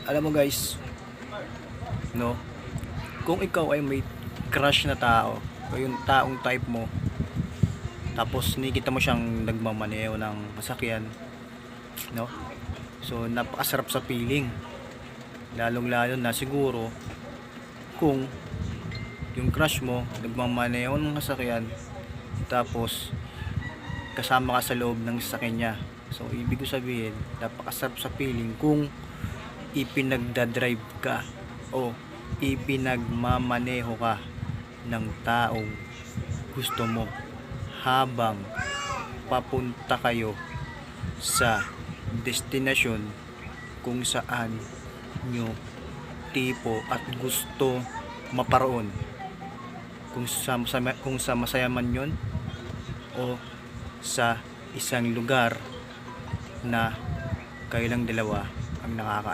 Alam mo guys, no? Kung ikaw ay may crush na tao, o yung taong type mo, tapos nakikita mo siyang nagmamaneho ng masakyan, no? So napakasarap sa feeling. Lalong-lalo na siguro kung yung crush mo nagmamaneho ng masakyan, tapos kasama ka sa loob ng sasakyan niya. So ibig ko sabihin, napakasarap sa feeling kung ipinagdadrive ka o ipinagmamaneho ka ng taong gusto mo habang papunta kayo sa destinasyon kung saan nyo tipo at gusto maparoon, kung sa masaya man yun o sa isang lugar na kayo lang dalawa ang